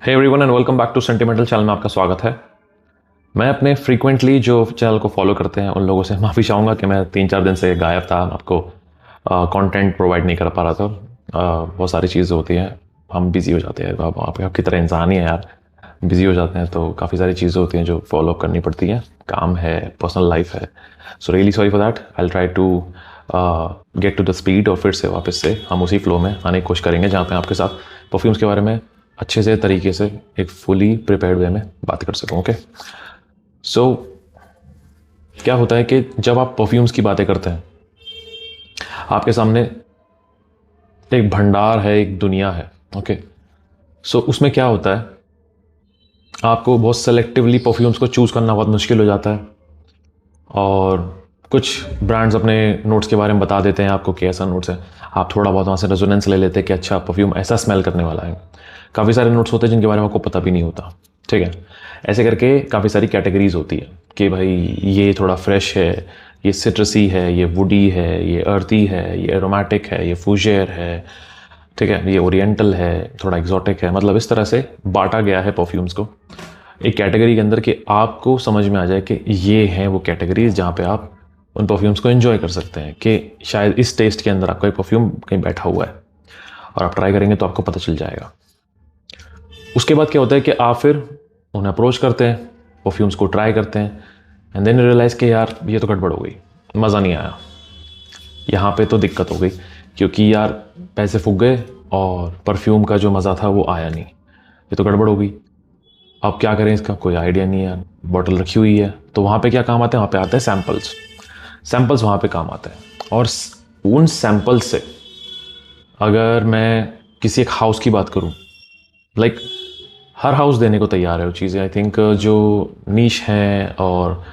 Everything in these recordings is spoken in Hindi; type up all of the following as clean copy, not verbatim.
Hey everyone and welcome back to sentimental channel में आपका स्वागत है। मैं अपने फ्रीक्वेंटली जो चैनल को फॉलो करते हैं उन लोगों से माफ़ी चाहूँगा कि मैं 3-4 दिन से गायब था, आपको कंटेंट प्रोवाइड नहीं कर पा रहा था। बहुत सारी चीज़ें होती हैं, हम बिज़ी हो जाते हैं। आपकी तरह इंसान ही है यार, बिज़ी हो जाते हैं तो काफ़ी सारी चीज़ें होती हैं जो फॉलो करनी पड़ती हैं। काम है, पर्सनल लाइफ है। So really sorry for that. I will try to get to the speed और फिर से वापस से हम उसी फ्लो में आने की कोशिश करेंगे जहाँ पे आपके साथ परफ्यूम्स के बारे में अच्छे से तरीके से एक फुली प्रिपेयर्ड वे में बात कर सकूं। ओके, सो क्या होता है कि जब आप परफ्यूम्स की बातें करते हैं, आपके सामने एक भंडार है, एक दुनिया है। ओके, सो उसमें क्या होता है, आपको बहुत सेलेक्टिवली परफ्यूम्स को चूज़ करना बहुत मुश्किल हो जाता है। और कुछ ब्रांड्स अपने नोट्स के बारे में बता देते हैं आपको कि ऐसा नोट्स है, आप थोड़ा बहुत वहाँ से रेजोनेंस ले लेते हैं कि अच्छा परफ्यूम ऐसा स्मेल करने वाला है। काफ़ी सारे नोट्स होते हैं जिनके बारे में आपको पता भी नहीं होता। ठीक है, ऐसे करके काफ़ी सारी कैटेगरीज होती है कि भाई ये थोड़ा फ्रेश है, ये सिट्रसी है, ये वुडी है, ये अर्थी है, ये एरोमेटिक है, ये फूजेर है, ठीक है, ये ओरिएंटल है, थोड़ा एग्जॉटिक है। मतलब इस तरह से बांटा गया है परफ्यूम्स को एक कैटेगरी के अंदर कि आपको समझ में आ जाए कि ये हैं वो कैटेगरीज जहाँ पे आप उन परफ्यूम्स को एंजॉय कर सकते हैं कि शायद इस टेस्ट के अंदर आपका एक परफ्यूम कहीं बैठा हुआ है और आप ट्राई करेंगे तो आपको पता चल जाएगा। उसके बाद क्या होता है कि आप फिर उन्हें अप्रोच करते हैं, परफ्यूम्स को ट्राई करते हैं एंड देन रियलाइज़ कि यार ये तो गड़बड़ हो गई, मज़ा नहीं आया, यहाँ पे तो दिक्कत हो गई क्योंकि यार पैसे फूक गए और परफ्यूम का जो मज़ा था वो आया नहीं, ये तो गड़बड़ हो गई। अब क्या करें, इसका कोई आइडिया नहीं है, बॉटल रखी हुई है। तो वहाँ पे क्या काम आते हैं, वहाँ पे आते हैं सैम्पल्स। सैम्पल्स वहाँ पे काम आते हैं और उन सैम्पल्स से अगर मैं किसी एक हाउस की बात करूँ, लाइक हर हाउस देने को तैयार है वो चीज़ें। आई थिंक जो नीश हैं और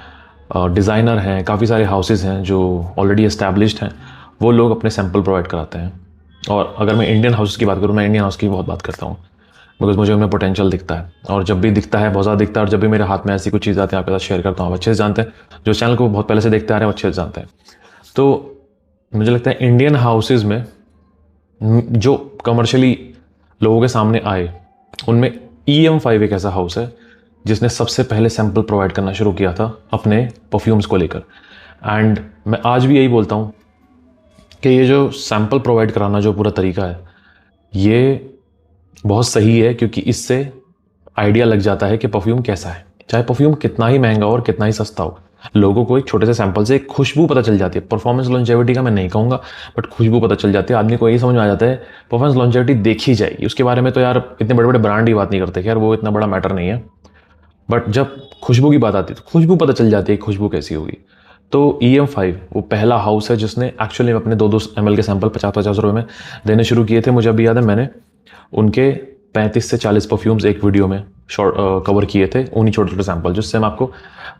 डिज़ाइनर हैं, काफ़ी सारे हाउसेस हैं जो ऑलरेडी एस्टैब्लिश्ड हैं, वो लोग अपने सैम्पल प्रोवाइड कराते हैं। और अगर मैं इंडियन हाउस की बात करूँ, मैं इंडियन हाउस की बहुत बात करता हूँ बिकॉज मुझे उनमें पोटेंशियल दिखता है और जब भी दिखता है बहुत ज़्यादा दिखता है। और जब भी मेरे हाथ में ऐसी कुछ चीज़ आती है आपके साथ शेयर करता हूँ, आप अच्छे से जानते हैं, जो चैनल को बहुत पहले से देखते आ रहे हैं वो अच्छे से जानते हैं। तो मुझे लगता है इंडियन हाउसेज में जो कमर्शियली लोगों के सामने आए उनमें EM5 एक ऐसा हाउस है जिसने सबसे पहले सैंपल प्रोवाइड करना शुरू किया था अपने परफ्यूम्स को लेकर। एंड मैं आज भी यही बोलता हूँ कि ये जो सैंपल प्रोवाइड कराना जो पूरा तरीका है ये बहुत सही है क्योंकि इससे आइडिया लग जाता है कि परफ्यूम कैसा है। चाहे परफ्यूम कितना ही महंगा हो और कितना ही सस्ता हो, लोगों को एक छोटे से सैंपल से एक खुशबू पता चल जाती है। परफॉर्मेंस लॉन्जेविटी का मैं नहीं कहूँगा, बट खुशबू पता चल जाती है। आदमी को यही समझ में आ जाता है परफॉर्मेंस लॉन्जेविटी देखी जाएगी। उसके बारे में तो यार इतने बड़े बड़े ब्रांड ही बात नहीं करते कि यार वो इतना बड़ा मैटर नहीं है, बट जब खुशबू की बात आती है तो खुशबू पता चल जाती है खुशबू कैसी होगी। तो EM5 वो पहला हाउस है जिसने एक्चुअली अपने 2-2 ml के सैंपल 50-50 रुपये में देने शुरू किए थे। मुझे अभी याद है मैंने उनके 35 से 40 परफ्यूम्स एक वीडियो में शॉर्ट कवर किए थे, उन्हीं छोटे छोटे सैंपल, जिससे मैं आपको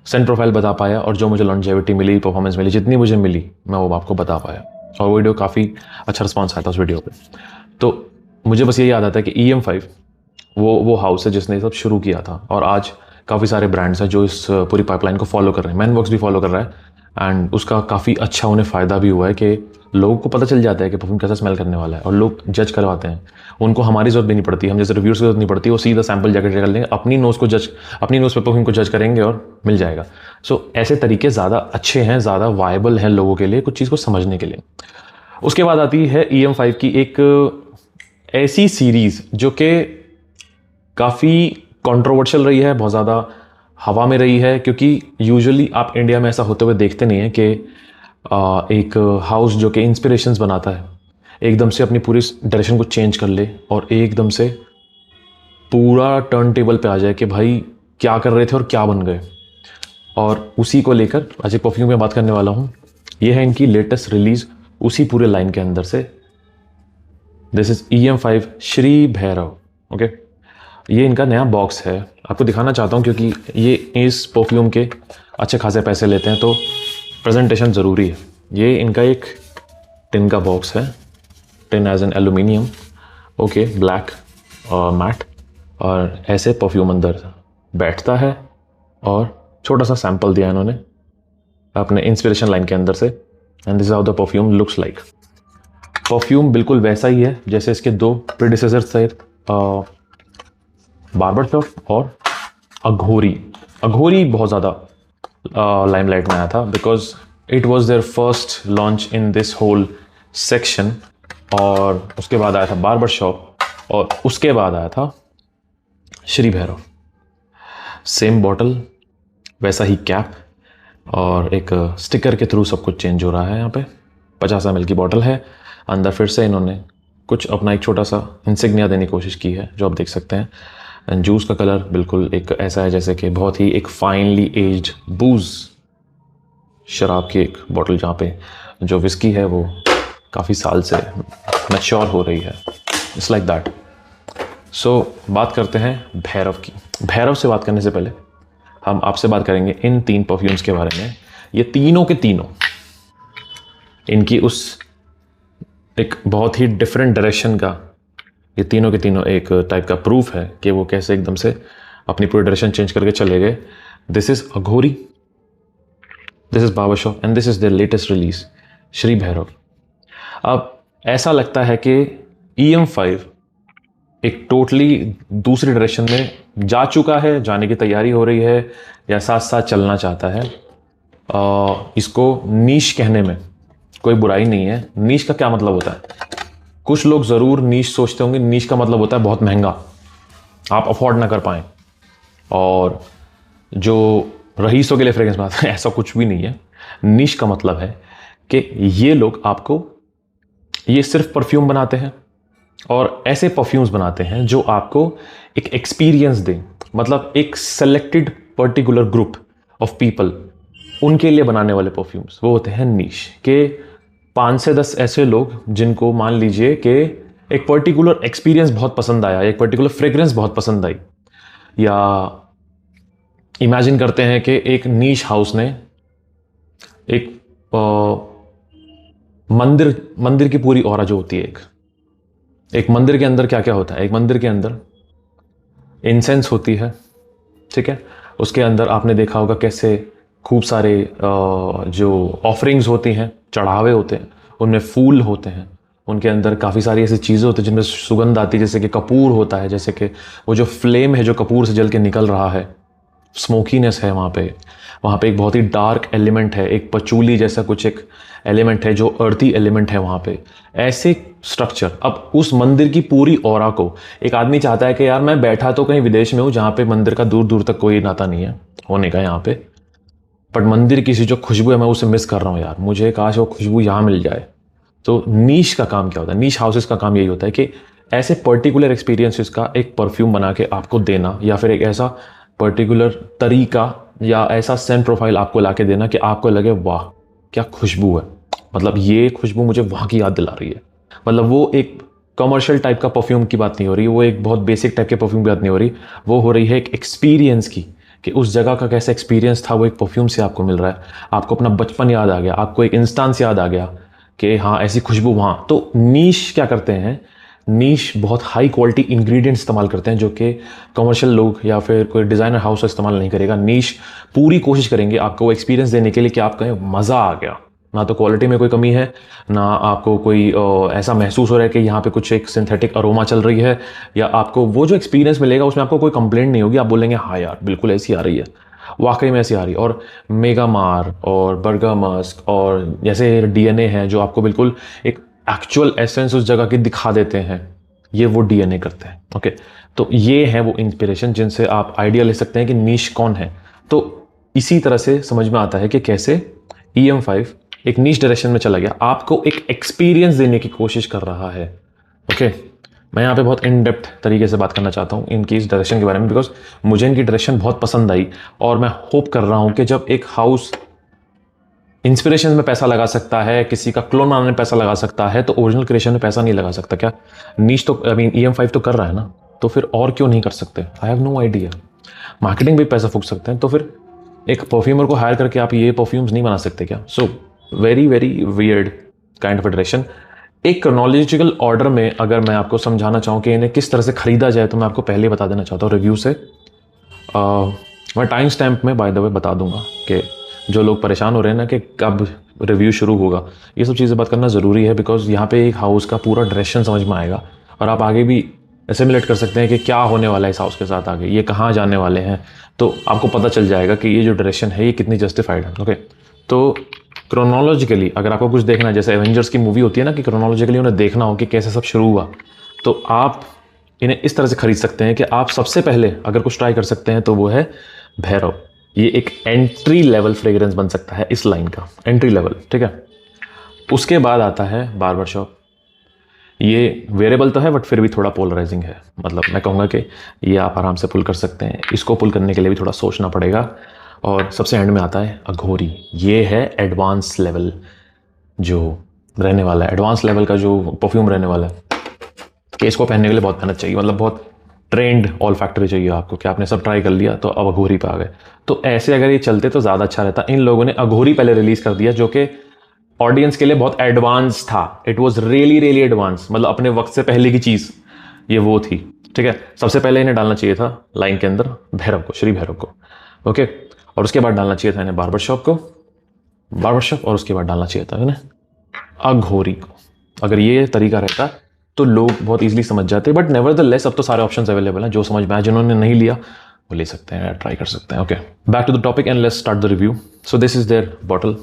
सेंट प्रोफाइल बता पाया और जो मुझे लॉन्जेविटी मिली, परफॉर्मेंस मिली, जितनी मुझे मिली मैं वो आपको बता पाया। और वो वीडियो काफ़ी अच्छा रिस्पॉन्स आया था उस वीडियो पे। तो मुझे बस ये याद आता है कि EM5 वो हाउस है जिसने ये सब शुरू किया था और आज काफ़ी सारे ब्रांड्स हैं जो इस पूरी पाइपलाइन को फॉलो कर रहे हैं। मैनवर्क्स भी फॉलो कर रहा है एंड उसका काफ़ी अच्छा उन्हें फ़ायदा भी हुआ है कि लोगों को पता चल जाता है कि परफ्यूम कैसा स्मेल करने वाला है और लोग जज करवाते हैं। उनको हमारी ज़रूरत भी नहीं पड़ती, हम जैसे रिव्यूज़ की ज़रूरत नहीं पड़ती, वो सीधा सैंपल जाकर कर लेंगे, अपनी नोज़ पे परफ्यूम को जज करेंगे और मिल जाएगा। सो ऐसे तरीके ज़्यादा अच्छे हैं, ज़्यादा वायबल हैं लोगों के लिए कुछ चीज़ को समझने के लिए। उसके बाद आती है EM5 की एक ऐसी सीरीज़ जो कि काफ़ी कंट्रोवर्शियल रही है, बहुत ज़्यादा हवा में रही है, क्योंकि यूजुअली आप इंडिया में ऐसा होते हुए देखते नहीं हैं कि एक हाउस जो कि इंस्पिरेशंस बनाता है एकदम से अपनी पूरी डायरेक्शन को चेंज कर ले और एकदम से पूरा टर्न टेबल पे आ जाए कि भाई क्या कर रहे थे और क्या बन गए। और उसी को लेकर आज एक परफ्यूम में बात करने वाला हूँ। ये है इनकी लेटेस्ट रिलीज उसी पूरे लाइन के अंदर से। This is EM5 Shri Bhairav. Okay, ये इनका नया बॉक्स है, आपको दिखाना चाहता हूँ क्योंकि ये इस परफ्यूम के अच्छे खासे पैसे लेते हैं तो प्रेजेंटेशन ज़रूरी है। ये इनका एक टिन का बॉक्स है, tin as an aluminium, okay, black और मैट, और ऐसे परफ्यूम अंदर बैठता है और छोटा सा सैंपल दिया इन्होंने अपने इंस्पिरेशन लाइन के अंदर से। And this is how the perfume looks like. Perfume बिल्कुल वैसा ही है जैसे इसके 2 प्रीडिसेसर्स थे, बार्बर शॉप और अघोरी। अघोरी बहुत ज़्यादा लाइमलाइट में आया था because it was their first launch in this whole section. और उसके बाद आया था बार्बर शॉप और उसके बाद आया था श्री भैरव। सेम बॉटल, वैसा ही कैप और एक स्टिकर के थ्रू सब कुछ चेंज हो रहा है। यहाँ पे 50 ml की बॉटल है, अंदर फिर से इन्होंने कुछ अपना एक छोटा सा इंसिग्निया देने की कोशिश की है जो आप देख सकते हैं। जूस का कलर बिल्कुल एक ऐसा है जैसे कि बहुत ही एक फाइनली एज्ड बूज शराब की एक बॉटल, जहाँ पे जो विस्की है वो काफ़ी साल से मैच्योर हो रही है। It's like that. सो बात करते हैं भैरव की। भैरव से बात करने से पहले हम आपसे बात करेंगे इन 3 परफ्यूम्स के बारे में। ये तीनों के तीनों इनकी उस एक बहुत ही डिफरेंट डायरेक्शन का, ये तीनों के तीनों एक टाइप का प्रूफ है कि वो कैसे एकदम से अपनी पूरी डायरेक्शन चेंज करके चले गए। This is Aghori, this is barber shop and this is there latest release Shri Bhairav. अब ऐसा लगता है कि EM5 एक टोटली दूसरी डायरेक्शन में जा चुका है, जाने की तैयारी हो रही है या साथ साथ चलना चाहता है। इसको नीश कहने में कोई बुराई नहीं है। नीश का क्या मतलब होता है? कुछ लोग ज़रूर नीश सोचते होंगे, नीश का मतलब होता है बहुत महंगा, आप अफोर्ड ना कर पाएँ। और जो रईसों के लिए फ्रेग्रेंस बनाते हैं, ऐसा कुछ भी नहीं है। नीश का मतलब है कि ये लोग आपको ये सिर्फ परफ्यूम बनाते हैं और ऐसे परफ्यूम्स बनाते हैं जो आपको एक एक्सपीरियंस दें। मतलब एक selected particular group of people, उनके लिए बनाने वाले परफ्यूम्स वो होते हैं नीश के। 5 से 10 ऐसे लोग जिनको मान लीजिए कि एक पर्टिकुलर एक्सपीरियंस बहुत पसंद आया, एक पर्टिकुलर फ्रेग्रेंस बहुत पसंद आई, या इमेजिन करते हैं कि एक नीश हाउस ने एक मंदिर की पूरी ऑरा जो होती है, एक मंदिर के अंदर क्या क्या होता है? एक मंदिर के अंदर इंसेंस होती है, ठीक है। उसके अंदर आपने देखा होगा कैसे खूब सारे जो ऑफरिंग्स होती हैं, चढ़ावे होते हैं, उनमें फूल होते हैं, उनके अंदर काफ़ी सारी ऐसी चीज़ें होती हैं जिनमें सुगंध आती है, जैसे कि कपूर होता है, जैसे कि वो जो फ्लेम है जो कपूर से जल के निकल रहा है, स्मोकीनेस है वहाँ पे एक बहुत ही डार्क एलिमेंट है, एक पचूली जैसा कुछ एक एलिमेंट है जो अर्थी एलिमेंट है वहाँ पे, ऐसे स्ट्रक्चर। अब उस मंदिर की पूरी ऑरा को एक आदमी चाहता है कि यार मैं बैठा तो कहीं विदेश में हूँ जहाँ पे मंदिर का दूर दूर तक कोई नाता नहीं है होने का यहाँ पे, बट मंदिर की सी जो खुशबू है मैं उसे मिस कर रहा हूँ यार, मुझे काश वो खुशबू यहाँ मिल जाए। तो नीश का काम क्या होता है? नीश हाउसेस का काम यही होता है कि ऐसे पर्टिकुलर एक्सपीरियंसेस का एक परफ्यूम बना के आपको देना, या फिर एक ऐसा पर्टिकुलर तरीका या ऐसा सेंट प्रोफाइल आपको ला के देना कि आपको लगे वाह क्या खुशबू है, मतलब ये खुशबू मुझे वहाँ की याद दिला रही है। मतलब वो एक कमर्शियल टाइप का परफ्यूम की बात नहीं हो रही, वो एक बहुत बेसिक टाइप के परफ्यूम की बात नहीं हो रही, वो हो रही है एक एक्सपीरियंस की, कि उस जगह का कैसा एक्सपीरियंस था वो एक परफ्यूम से आपको मिल रहा है। आपको अपना बचपन याद आ गया, आपको एक इंस्टांस याद आ गया कि हाँ ऐसी खुशबू वहाँ। तो नीश क्या करते हैं? नीश बहुत हाई क्वालिटी इंग्रेडिएंट्स इस्तेमाल करते हैं जो कि कमर्शियल लोग या फिर कोई डिज़ाइनर हाउस इस्तेमाल नहीं करेगा। नीश पूरी कोशिश करेंगे आपको वो एक्सपीरियंस देने के लिए कि आप कहें मज़ा आ गया, ना तो क्वालिटी में कोई कमी है, ना आपको कोई ऐसा महसूस हो रहा है कि यहाँ पे कुछ एक सिंथेटिक अरोमा चल रही है, या आपको वो जो एक्सपीरियंस मिलेगा उसमें आपको कोई कंप्लेंट नहीं होगी, आप बोलेंगे हाँ यार बिल्कुल ऐसी आ रही है, वाकई में ऐसी आ रही है। और मेगामार और बर्गामस्क और जैसे DNA है जो आपको बिल्कुल एक एक्चुअल एसेंस उस जगह की दिखा देते हैं, ये वो DNA करते हैं। ओके, तो ये है वो इंस्पिरेशन जिनसे आप आइडिया ले सकते हैं कि नीश कौन है। तो इसी तरह से समझ में आता है कि कैसे EM5 एक नीश डायरेक्शन में चला गया, आपको एक एक्सपीरियंस देने की कोशिश कर रहा है। ओके, मैं यहाँ पे बहुत इन डेप्थ तरीके से बात करना चाहता हूँ इनकी इस डायरेक्शन के बारे में, बिकॉज मुझे इनकी डायरेक्शन बहुत पसंद आई और मैं होप कर रहा हूँ कि जब एक हाउस इंस्पिरेशन में पैसा लगा सकता है, किसी का क्लोन बनाने में पैसा लगा सकता है, तो ओरिजिनल क्रिएशन में पैसा नहीं लगा सकता क्या? नीश तो EM5 तो कर रहा है ना, तो फिर और क्यों नहीं कर सकते? I have no idea. Marketing भी पैसा फूक सकते हैं, तो फिर एक परफ्यूमर को हायर करके आप ये परफ्यूम्स नहीं बना सकते क्या? So very very weird kind of direction. एक क्रोनोलॉजिकल ऑर्डर में अगर मैं आपको समझाना चाहूँ कि इन्हें किस तरह से खरीदा जाए, तो मैं आपको पहले बता देना चाहता हूँ रिव्यू से। मैं टाइम स्टैम्प में बाय द वे बता दूंगा कि जो लोग परेशान हो रहे हैं ना कि कब रिव्यू शुरू होगा, ये सब चीज़ें बात करना ज़रूरी है, बिकॉज यहाँ पे एक हाउस का पूरा डायरेक्शन समझ में आएगा और आप आगे भी सिमुलेट कर सकते हैं कि क्या होने वाला है इस हाउस के साथ आगे, ये कहाँ जाने वाले हैं, तो आपको पता चल जाएगा कि ये जो डायरेक्शन है ये कितनी जस्टिफाइड है। ओके, तो क्रोनोलॉजिकली अगर आपको कुछ देखना है, जैसे एवेंजर्स की मूवी होती है ना कि क्रोनोलॉजिकली उन्हें देखना हो कि कैसे सब शुरू हुआ, तो आप इन्हें इस तरह से खरीद सकते हैं कि आप सबसे पहले अगर कुछ ट्राई कर सकते हैं तो वो है भैरव। ये एक एंट्री लेवल फ्रेग्रेंस बन सकता है इस लाइन का, एंट्री लेवल, ठीक है। उसके बाद आता है बार्बर शॉप। ये वेरिएबल तो है बट फिर भी थोड़ा पोलराइजिंग है, मतलब मैं कहूँगा कि ये आप आराम से पुल कर सकते हैं, इसको पुल करने के लिए भी थोड़ा सोचना पड़ेगा। और सबसे एंड में आता है अघोरी। ये है एडवांस लेवल जो रहने वाला है, एडवांस लेवल का जो परफ्यूम रहने वाला है, कि इसको पहनने के लिए बहुत मेहनत चाहिए, मतलब बहुत ट्रेंड ऑल फैक्ट्री चाहिए आपको कि आपने सब ट्राई कर लिया तो अब अघोरी पे आ गए। तो ऐसे अगर ये चलते तो ज़्यादा अच्छा रहता। इन लोगों ने अघोरी पहले रिलीज कर दिया जो कि ऑडियंस के लिए बहुत एडवांस था, it was really really advance, मतलब अपने वक्त से पहले की चीज़ ये वो थी, ठीक है। सबसे पहले इन्हें डालना चाहिए था लाइन के अंदर भैरव को, श्री भैरव को, ओके। और उसके बाद डालना चाहिए था इन्हें बार्बर शॉप को, बार्बर शॉप, और उसके बाद डालना चाहिए था इन्हें अघोरी को। अगर ये तरीका रहता तो लोग बहुत इजीली समझ जाते, बट नेवरदलेस अब तो सारे ऑप्शंस अवेलेबल हैं, जो समझ में आए, जिन्होंने नहीं लिया वो ले सकते हैं, ट्राई कर सकते हैं। Okay, back to the topic and let's start the review. So this is their bottle,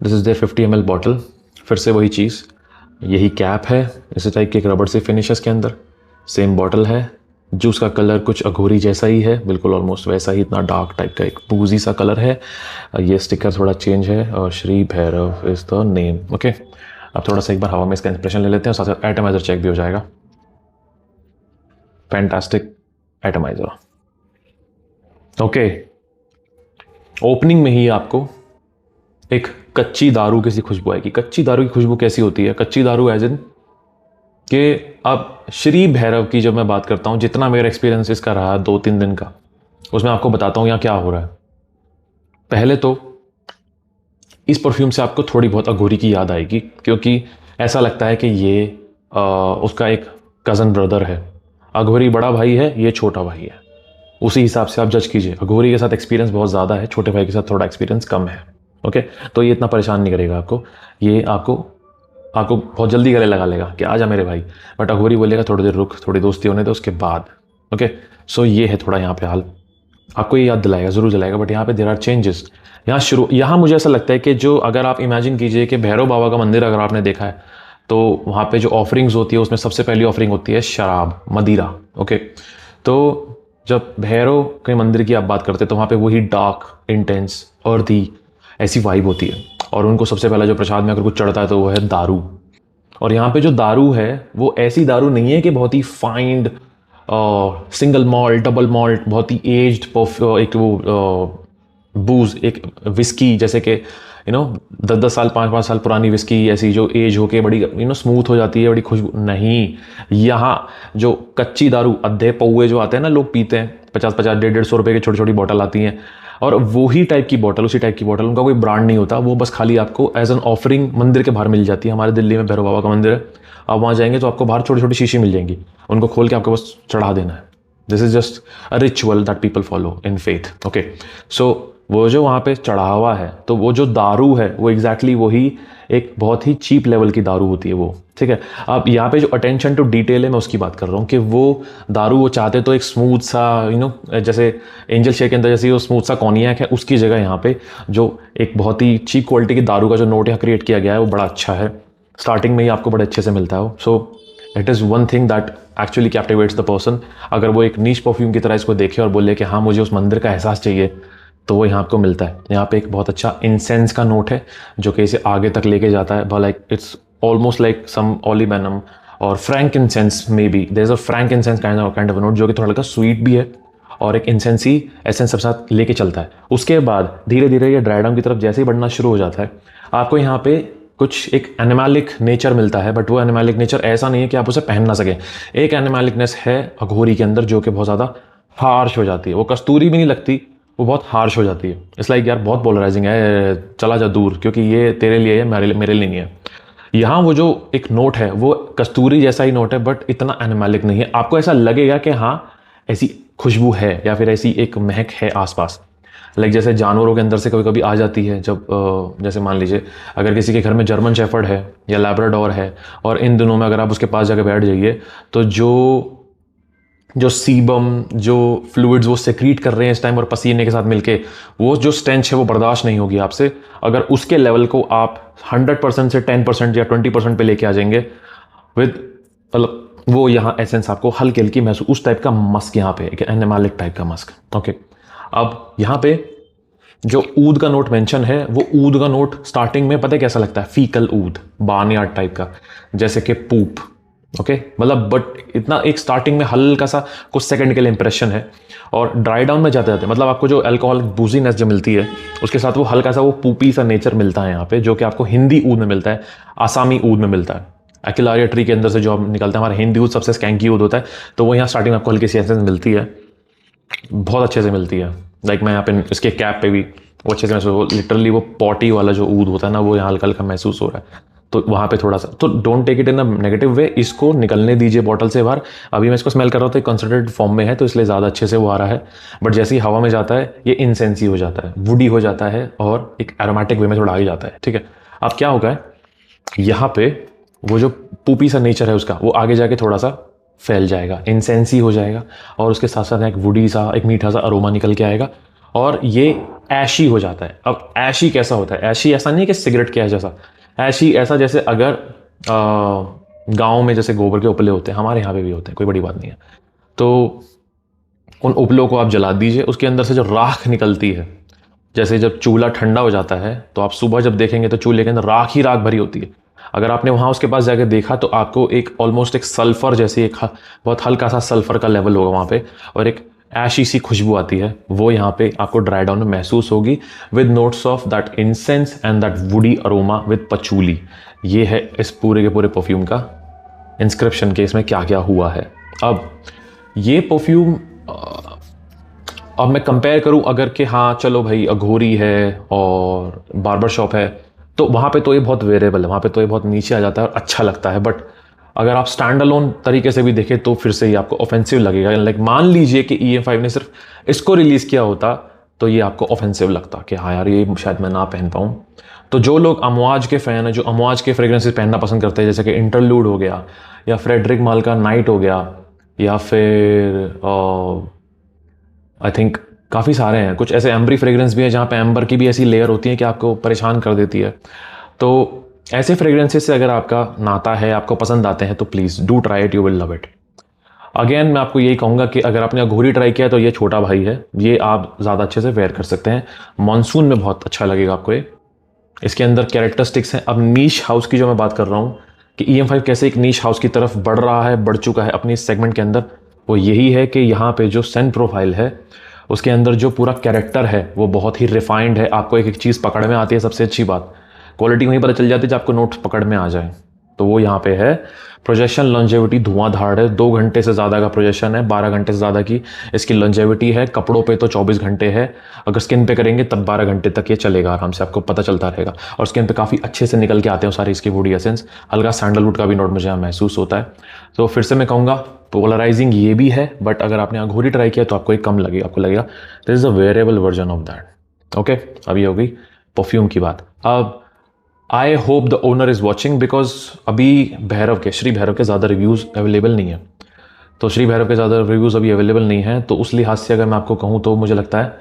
this is their 50 ml bottle. फिर से वही चीज़, यही कैप है, इसी टाइप के एक रबड़ से फिनिश है इसके अंदर, सेम बॉटल है। जूस का कलर कुछ अघोरी जैसा ही है, बिल्कुल ऑलमोस्ट वैसा ही, इतना डार्क टाइप का एक बूजी सा कलर है। ये स्टिकर थोड़ा चेंज है और Shri Bhairav is the name. Okay, अब थोड़ा सा एक बार हवा में इसका इंप्रेशन ले लेते हैं और साथ साथ एटमाइजर चेक भी हो जाएगा। फैंटास्टिक एटमाइजर। ओके, ओपनिंग में ही आपको एक कच्ची दारू की सी खुशबू आएगी। कच्ची दारू की खुशबू कैसी होती है? कच्ची दारू एज इन कि अब श्री भैरव की जब मैं बात करता हूँ, जितना मेरा एक्सपीरियंस इसका रहा 2-3 दिन का, उसमें आपको बताता हूँ यहाँ क्या हो रहा है। पहले तो इस परफ्यूम से आपको थोड़ी बहुत अघोरी की याद आएगी, क्योंकि ऐसा लगता है कि ये उसका एक कज़न ब्रदर है। अघोरी बड़ा भाई है, ये छोटा भाई है, उसी हिसाब से आप जज कीजिए। अघोरी के साथ एक्सपीरियंस बहुत ज़्यादा है, छोटे भाई के साथ थोड़ा एक्सपीरियंस कम है। ओके, तो ये इतना परेशान नहीं करेगा आपको, ये आपको बहुत जल्दी गले लगा लेगा कि आजा मेरे भाई, बट अघोरी बोलेगा थोड़ी देर रुक, थोड़ी दोस्ती होने दो उसके बाद। ओके, सो ये है थोड़ा यहाँ पे हाल, आपको ये याद दिलाएगा, ज़रूर दिलाएगा, बट यहाँ पे देर आर चेंजेस। यहाँ मुझे ऐसा लगता है कि जो अगर आप इमेजिन कीजिए कि भैरव बाबा का मंदिर अगर आपने देखा है तो वहाँ पे जो ऑफरिंग्स होती है उसमें सबसे पहली ऑफरिंग होती है शराब, मदिरा। ओके, तो जब भैरव के मंदिर की आप बात करते हैं तो वहाँ पे वही डार्क, इंटेंस, अर्दी ऐसी वाइब होती है, और उनको सबसे पहला जो प्रसाद में अगर कुछ चढ़ता है तो वो है दारू। और यहाँ पे जो दारू है वो ऐसी दारू नहीं है कि बहुत ही fine single malt, double malt, बहुत ही एज्ड एक वो बूज, एक विस्की, जैसे कि 10-10 साल 5-5 साल पुरानी विस्की, ऐसी जो एज होके बड़ी स्मूथ हो जाती है, बड़ी खुशबू नहीं। यहाँ जो कच्ची दारू, अद्धे पौए जो आते हैं ना लोग पीते हैं, 50-50 150-150 रुपये की छोटी छोटी बॉटल आती हैं, और वही टाइप की बॉटल, उसी टाइप की बॉटल, उनका कोई ब्रांड नहीं होता, वो बस खाली आपको एज एन ऑफरिंग मंदिर के बाहर मिल जाती है। हमारे दिल्ली में भैरव बाबा का मंदिर है, आप वहाँ जाएंगे तो आपको बाहर छोटी छोटी शीशी मिल जाएंगी, उनको खोल के आपको बस चढ़ा देना है। This is just a ritual that people follow in faith. Okay, so वो जो वहाँ पे चढ़ावा है, तो वो जो दारू है वो एग्जैक्टली वही एक बहुत ही चीप लेवल की दारू होती है वो, ठीक है। अब यहाँ पे जो अटेंशन टू डिटेल है मैं उसकी बात कर रहा हूँ कि वो दारू वो चाहते तो एक स्मूथ सा जैसे एंजल शेक के अंदर जैसे वो स्मूथ सा कॉन्याक है, उसकी जगह यहाँ पे जो एक बहुत ही चीप क्वालिटी की दारू का जो नोट यहाँ क्रिएट किया गया है वो बड़ा अच्छा है। स्टार्टिंग में ही आपको बड़े अच्छे से मिलता है वो। So it is one thing that actually कैप्टिवेट्स the person. अगर वो एक नीश परफ्यूम की तरह इसको देखे और बोले कि हाँ मुझे उस मंदिर का एहसास चाहिए, तो वो यहाँ आपको मिलता है। यहाँ पे एक बहुत अच्छा इंसेंस का नोट है जो कि इसे आगे तक लेके जाता है, like it's almost like some olibanum और frankincense, maybe there is a frankincense kind of note जो कि थोड़ा हल्का स्वीट भी है और एक इंसेंसी एसेंस सब साथ लेके चलता है। उसके बाद धीरे धीरे ये ड्राई डाउन की तरफ जैसे ही बढ़ना शुरू हो जाता है, आपको यहाँ पे कुछ एक एनिमैलिक नेचर मिलता है, बट वो एनिमैलिक नेचर ऐसा नहीं है कि आप उसे पहन ना सकें। एक एनिमैलिकनेस है अघोरी के अंदर जो कि बहुत ज़्यादा हार्श हो जाती है, वो कस्तूरी भी नहीं लगती, वो बहुत हार्श हो जाती है। इट्स लाइक यार बहुत पोलराइजिंग है, चला जा दूर, क्योंकि ये तेरे लिए है, मेरे लिए नहीं है। यहाँ वो जो एक नोट है वो कस्तूरी जैसा ही नोट है, बट इतना एनिमैलिक नहीं है। आपको ऐसा लगेगा कि हाँ ऐसी खुशबू है या फिर ऐसी एक महक है आसपास, लाइक जैसे जानवरों के अंदर से कभी कभी आ जाती है। जब जैसे मान लीजिए अगर किसी के घर में जर्मन शेफर्ड है या लैब्राडोर है, और इन दिनों में अगर आप उसके पास जाकर बैठ जाइए तो जो जो सीबम, जो फ्लूइड्स वो सेक्रीट कर रहे हैं इस टाइम और पसीने के साथ मिलके, वो जो स्टेंच है वो बर्दाश्त नहीं होगी आपसे। अगर उसके लेवल को आप 100% से 10% या 20% पे लेके आ जाएंगे विद, मतलब वो यहाँ एसेंस आपको हल्की हल्की महसूस, उस टाइप का मस्क यहाँ पे, एक एनिमलिक टाइप का मस्क। ओके, अब यहाँ पे जो ऊद का नोट मेंशन है, वो ऊद का नोट स्टार्टिंग में पता है कैसा लगता है? फीकल ऊद, बार्नयार्ड टाइप का, जैसे कि पूप। ओके, मतलब बट इतना एक स्टार्टिंग में हल्का सा कुछ सेकंड के लिए इंप्रेशन है, और ड्राई डाउन में जाते जाते मतलब आपको जो अल्कोहल बूजीनेस जो मिलती है उसके साथ वो हल्का सा वो पूपी सा नेचर मिलता है यहाँ पे, जो कि आपको हिंदी ऊद में मिलता है, आसामी ऊद में मिलता है। एक्युलारिया ट्री के अंदर से जो निकलता है, हमारा हिंदी ऊद सबसे स्कैंकी ऊद होता है, तो वो यहाँ स्टार्टिंग में आपको हल्की सी एसेंस मिलती है, बहुत अच्छे से मिलती है। लाइक मैं यहाँ पे इसके कैप पे भी वो अच्छे से महसूस, लिटरली वो पॉटी वाला जो ऊद होता है ना, वो यहाँ हल्का हल्का महसूस हो रहा है। तो वहाँ पे थोड़ा सा, तो don't take it in a negative way, इसको निकलने दीजिए बॉटल से बाहर। अभी मैं इसको स्मेल कर रहा हूँ तो कंसंट्रेटेड फॉर्म में है, तो इसलिए ज़्यादा अच्छे से वो आ रहा है, बट जैसे ही हवा में जाता है ये इनसेंसी हो जाता है, वुडी हो जाता है, और एक एरोमेटिक वे में थोड़ा आगे जाता है। ठीक है, अब क्या होगा है यहाँ पे, वो जो पूपी सा नेचर है उसका, वो आगे जाके थोड़ा सा फैल जाएगा, इंसेंसी हो जाएगा, और उसके साथ साथ एक वुडी सा, एक मीठा सा अरोमा निकल के आएगा, और ये ऐशी हो जाता है। अब ऐशी कैसा होता है? ऐशी ऐसा नहीं है कि सिगरेट के जैसा, ऐशी ऐसा जैसे अगर गाँव में जैसे गोबर के उपले होते हैं, हमारे यहाँ पे भी होते हैं, कोई बड़ी बात नहीं है, तो उन उपलों को आप जला दीजिए, उसके अंदर से जो राख निकलती है, जैसे जब चूल्हा ठंडा हो जाता है तो आप सुबह जब देखेंगे तो चूल्हे के अंदर राख ही राख भरी होती है। अगर आपने वहाँ उसके पास जाकर देखा तो आपको एक ऑलमोस्ट एक सल्फर जैसी, एक बहुत हल्का सा सल्फर का लेवल होगा वहाँ पे, और एक ऐशी सी खुशबू आती है, वो यहाँ पे आपको ड्राई डाउन में महसूस होगी, with notes of that incense and that woody aroma with पचूली। ये है इस पूरे के पूरे परफ्यूम का इंस्क्रिप्शन के इसमें क्या क्या हुआ है। अब ये परफ्यूम अब मैं कंपेयर करूं अगर कि हाँ चलो भाई अघोरी है और बार्बर शॉप है, तो वहाँ पे तो ये बहुत वेरिएबल है, वहाँ पे तो ये बहुत नीचे आ जाता है और अच्छा लगता है। बट अगर आप स्टैंड अलोन तरीके से भी देखें तो फिर से ये आपको ऑफेंसिव लगेगा। लाइक मान लीजिए कि EM5 ने सिर्फ इसको रिलीज़ किया होता तो ये आपको ऑफेंसिव लगता कि हाँ यार ये शायद मैं ना पहन पाऊँ। तो जो लोग अमवाज के फ़ैन हैं, जो अमवाज के फ्रेग्रेंसेस पहनना पसंद करते हैं, जैसे कि इंटरलूड हो गया, या फ्रेडरिक माल का नाइट हो गया, या फिर आई थिंक काफ़ी सारे हैं, कुछ ऐसे एम्बरी फ्रेग्रेंस भी है जहाँ पे एम्बर की भी ऐसी लेयर होती है कि आपको परेशान कर देती है। तो ऐसे फ्रेग्रेंसेस से अगर आपका नाता है, आपको पसंद आते हैं, तो please do try it, you will love it. Again मैं आपको यही कहूँगा कि अगर आपने अघोरी ट्राई किया तो ये छोटा भाई है, ये आप ज़्यादा अच्छे से वेयर कर सकते हैं, मानसून में बहुत अच्छा लगेगा आपको ये। इसके अंदर कैरेक्टरिस्टिक्स हैं। अब नीश हाउस की जो मैं बात कर रहा हूँ कि EM5 कैसे एक नीश हाउस की तरफ बढ़ रहा है, बढ़ चुका है अपनी सेगमेंट के अंदर, वो यही है कि यहाँ पे जो सेंट प्रोफाइल है उसके अंदर जो पूरा कैरेक्टर है वो बहुत ही रिफाइंड है। आपको एक एक चीज़ पकड़ में आती है, सबसे अच्छी बात क्वालिटी वहीं पता चल जाती है जब आपको नोट्स पकड़ में आ जाए। तो वो यहाँ पे है प्रोजेक्शन लॉन्जेविटी धुआंधार है, 2 घंटे से ज़्यादा का प्रोजेक्शन है, 12 घंटे से ज़्यादा की इसकी लॉन्जेविटी है। कपड़ों पे तो 24 घंटे है, अगर स्किन पे करेंगे तब 12 घंटे तक ये चलेगा आराम से, आपको पता चलता रहेगा। और स्किन पे काफ़ी अच्छे से निकल के आते हैं सारी इसकी बॉडी एसेंस, हल्का सैंडलवुड का भी नोट मुझे यहाँ महसूस होता है। तो फिर से मैं कहूँगा पोलराइजिंग ये भी है, बट अगर आपने अघोरी ट्राई किया तो आपको एक कम लगेगा, आपको लगेगा this is a variable version of that. Okay, अभी हो गई परफ्यूम की बात। अब आई hope the owner is watching, because अभी भैरव के, श्री भैरव के ज़्यादा रिव्यूज़ अवेलेबल नहीं है, तो श्री भैरव के ज़्यादा रिव्यूज़ अभी अवेलेबल नहीं है, तो उस लिहाज से अगर मैं आपको कहूँ तो मुझे लगता है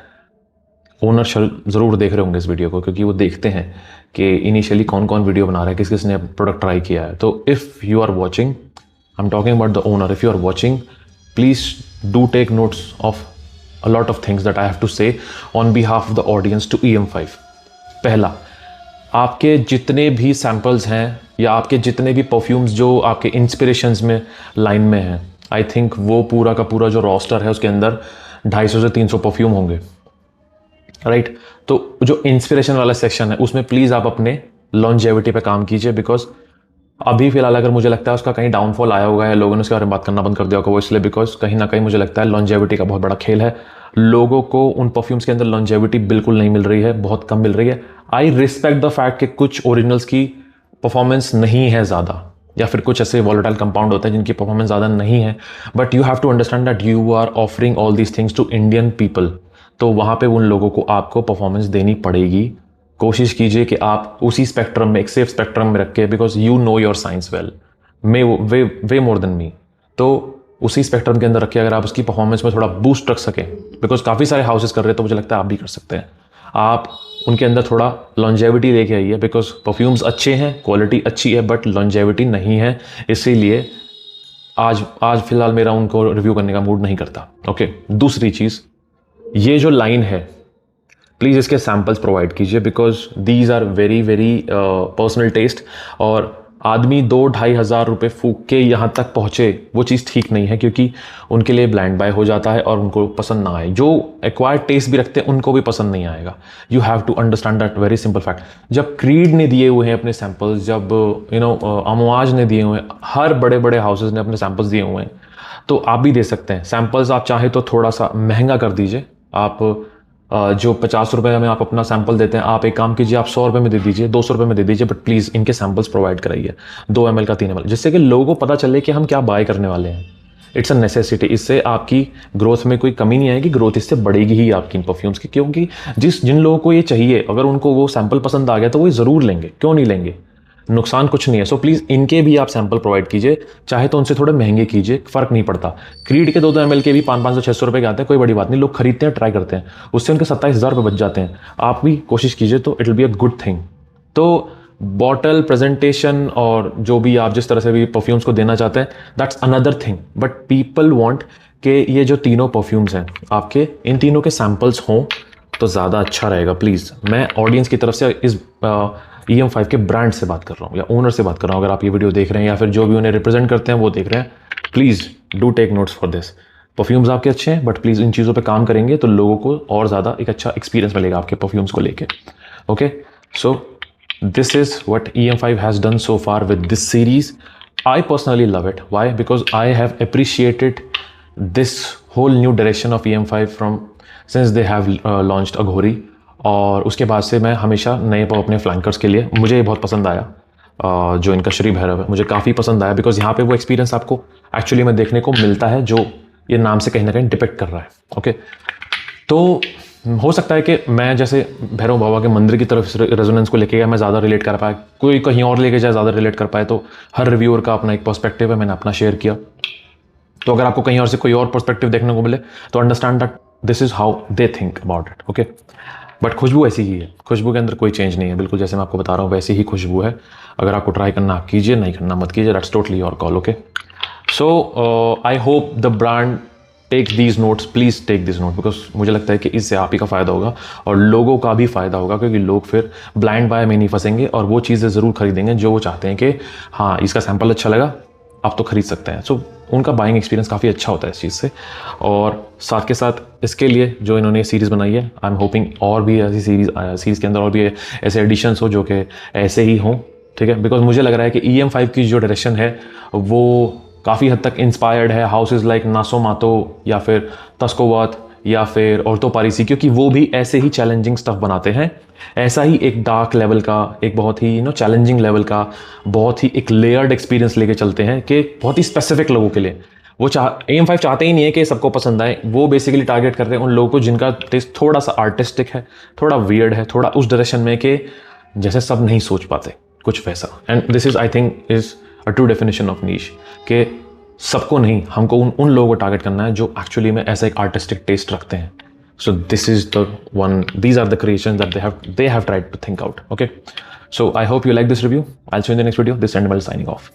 ओनर ज़रूर देख रहे होंगे इस वीडियो को, क्योंकि वो देखते हैं कि इनिशियली कौन कौन वीडियो बना रहा है, किस किसने प्रोडक्ट ट्राई किया है। तो if you are watching, I am talking about the owner, if you are watching please do take notes of a lot of things that I have to say on behalf of the audience to EM5। पहला, आपके जितने भी सैम्पल्स हैं या आपके जितने भी परफ्यूम्स जो आपके इंस्पिरेशंस में लाइन में हैं, आई थिंक वो पूरा का पूरा जो रोस्टर है उसके अंदर 250 से 300 परफ्यूम होंगे, राइट। तो जो इंस्पिरेशन वाला सेक्शन है उसमें प्लीज़ आप अपने लॉन्जेविटी पे काम कीजिए, बिकॉज अभी फिलहाल अगर मुझे लगता है उसका कहीं डाउनफॉल आया होगा या लोगों ने उसके बारे में बात करना बंद कर दिया होगा, वो इसलिए बिकॉज कहीं ना कहीं मुझे लगता है लॉन्जेविटी का बहुत बड़ा खेल है। लोगों को उन परफ्यूम्स के अंदर लॉन्जेविटी बिल्कुल नहीं मिल रही है, बहुत कम मिल रही है। आई रिस्पेक्ट द फैक्ट कि कुछ ओरिजिनल्स की परफॉर्मेंस नहीं है ज़्यादा, या फिर कुछ ऐसे वॉलेटाइल कंपाउंड होते हैं जिनकी परफॉर्मेंस ज़्यादा नहीं है, but you have to understand that you are offering all these things to Indian people, तो वहाँ पे उन लोगों को आपको परफॉर्मेंस देनी पड़ेगी। कोशिश कीजिए कि आप उसी स्पेक्ट्रम में, एक सेफ स्पेक्ट्रम में रख के, because you know your science well, way more than me. तो उसी स्पेक्ट्रम के अंदर रखिए अगर आप उसकी परफॉर्मेंस में थोड़ा बूस्ट रख सकें, बिकॉज काफ़ी सारे हाउसेस कर रहे हैं तो मुझे लगता है आप भी कर सकते हैं। आप उनके अंदर थोड़ा लॉन्जेविटी लेके आइए, बिकॉज परफ्यूम्स अच्छे हैं, क्वालिटी अच्छी है, बट लॉन्जेविटी नहीं है, इसीलिए आज आज फिलहाल मेरा उनको रिव्यू करने का मूड नहीं करता। ओके, दूसरी चीज़, ये जो लाइन है प्लीज़ इसके सैम्पल्स प्रोवाइड कीजिए, because these are very very personal taste, और आदमी 2-2.5 हज़ार रुपये फूक के यहाँ तक पहुँचे वो चीज़ ठीक नहीं है, क्योंकि उनके लिए ब्लाइंड बाय हो जाता है और उनको पसंद ना आए। जो एक्वायर्ड टेस्ट भी रखते हैं उनको भी पसंद नहीं आएगा। You have to understand that very simple fact. जब क्रीड ने दिए हुए हैं अपने सैम्पल्स, जब अमवाज ने दिए हुए हैं, हर बड़े बड़े हाउसेज ने अपने सैम्पल्स दिए हुए हैं, तो आप भी दे सकते हैं सैम्पल्स। आप चाहे तो थोड़ा सा महंगा कर दीजिए। आप जो 50 रुपये में आप अपना सैंपल देते हैं, आप एक काम कीजिए, आप 100 रुपये में दे दीजिए, 200 रुपये में दे दीजिए, बट प्लीज़ इनके सैंपल्स प्रोवाइड कराइए, 2 ml का 3 ml, जिससे कि लोगों को पता चले कि हम क्या बाय करने वाले हैं। It's a necessity. इससे आपकी ग्रोथ में कोई कमी नहीं आएगी, ग्रोथ इससे बढ़ेगी ही आपकी इन परफ्यूम्स की, क्योंकि जिन लोगों को ये चाहिए, अगर उनको वो सैंपल पसंद आ गया तो वो ज़रूर लेंगे, क्यों नहीं लेंगे, नुकसान कुछ नहीं है। सो प्लीज़ इनके भी आप सैंपल प्रोवाइड कीजिए, चाहे तो उनसे थोड़े महंगे कीजिए, फ़र्क नहीं पड़ता। क्रीड के 2-2 ml के भी 500-600 रुपये के आते हैं, कोई बड़ी बात नहीं, लोग खरीदते हैं, ट्राई करते हैं, उससे उनके 27,000 रुपये बच जाते हैं। आप भी कोशिश कीजिए तो it will be a good thing. तो बॉटल प्रेजेंटेशन और जो भी आप जिस तरह से भी परफ्यूम्स को देना चाहते हैं, that's another thing, but people want कि ये जो तीनों परफ्यूम्स हैं आपके, इन तीनों के सैंपल्स हों तो ज़्यादा अच्छा रहेगा। प्लीज़, मैं ऑडियंस की तरफ से इस EM5 के ब्रांड से बात कर रहा हूँ या ओनर से बात कर रहा हूँ। अगर आप ये वीडियो देख रहे हैं या फिर जो भी उन्हें रिप्रेजेंट करते हैं वो देख रहे हैं, please do take notes for this. Perfumes आपके अच्छे हैं, बट प्लीज़ इन चीज़ों पे काम करेंगे तो लोगों को और ज़्यादा एक अच्छा एक्सपीरियंस मिलेगा आपके परफ्यूम्स को लेके। Okay, so this is what EM5 has done so far with this series. I personally love it. Why? Because I have appreciated this whole new direction of EM5 from since they have launched Aghori. और उसके बाद से मैं हमेशा नए अपने फ्लैंकर्स के लिए, मुझे बहुत पसंद आया जो इनका श्री भैरव है, मुझे काफ़ी पसंद आया, बिकॉज यहाँ पे वो एक्सपीरियंस आपको एक्चुअली में देखने को मिलता है जो ये नाम से कहीं ना कहीं डिपेक्ट कर रहा है। ओके, तो हो सकता है कि मैं जैसे भैरव बाबा के मंदिर की तरफ रेजोनेंस को लेके गया, मैं ज़्यादा रिलेट कर पाया, कोई कहीं और लेके जाए ज़्यादा रिलेट कर पाए, तो हर रिव्यूअर का अपना एक पर्सपेक्टिव है, मैंने अपना शेयर किया। तो अगर आपको कहीं और से कोई और पर्सपेक्टिव देखने को मिले तो understand that this is how they think about it. Okay, but खुशबू ऐसी ही है, खुशबू के अंदर कोई चेंज नहीं है, बिल्कुल जैसे मैं आपको बता रहा हूँ वैसी ही खुशबू है। अगर आपको ट्राई करना आप कीजिए, नहीं करना मत कीजिए, that's totally your call. Okay, so I hope the brand take these notes, please take this note, because मुझे लगता है कि इससे आप ही का फ़ायदा होगा और लोगों का भी फ़ायदा होगा, क्योंकि लोग फिर ब्लाइंड बाय में नहीं फंसेंगे और वो चीज़ें ज़रूर खरीदेंगे जो वो चाहते हैं कि हाँ इसका सैंपल अच्छा लगा, आप तो खरीद सकते हैं। सो उनका बाइंग एक्सपीरियंस काफ़ी अच्छा होता है इस चीज़ से। और साथ के साथ इसके लिए जो इन्होंने सीरीज़ बनाई है, आई एम होपिंग और भी ऐसी सीरीज़ के अंदर और भी ऐसे एडिशंस हो जो कि ऐसे ही हों, ठीक है। बिकॉज मुझे लग रहा है कि EM5 की जो डायरेक्शन है वो काफ़ी हद तक इंस्पायर्ड है हाउसेज लाइक नासो मातो या फिर तस्कोवात या फिर ऑर्थो पारिसी, क्योंकि वो भी ऐसे ही चैलेंजिंग स्टफ बनाते हैं, ऐसा ही एक डार्क लेवल का, एक बहुत ही चैलेंजिंग लेवल का, बहुत ही एक लेयर्ड एक्सपीरियंस लेके चलते हैं कि बहुत ही स्पेसिफिक लोगों के लिए। वो EM5 चाहते ही नहीं है कि सबको पसंद आए, वो बेसिकली टारगेट करते हैं उन लोगों को जिनका टेस्ट थोड़ा सा आर्टिस्टिक है, थोड़ा वियर्ड है, थोड़ा उस डायरेक्शन में कि जैसे सब नहीं सोच पाते, कुछ वैसा। And this is I think is a true definition of niche, कि सबको नहीं, हमको उन लोगों को टारगेट करना है जो एक्चुअली में ऐसा एक आर्टिस्टिक टेस्ट रखते हैं। So this is the one, these are the creations that they have tried to think out. Okay, so I hope you like this review. I'll see you in the next video. This is Andimal signing off.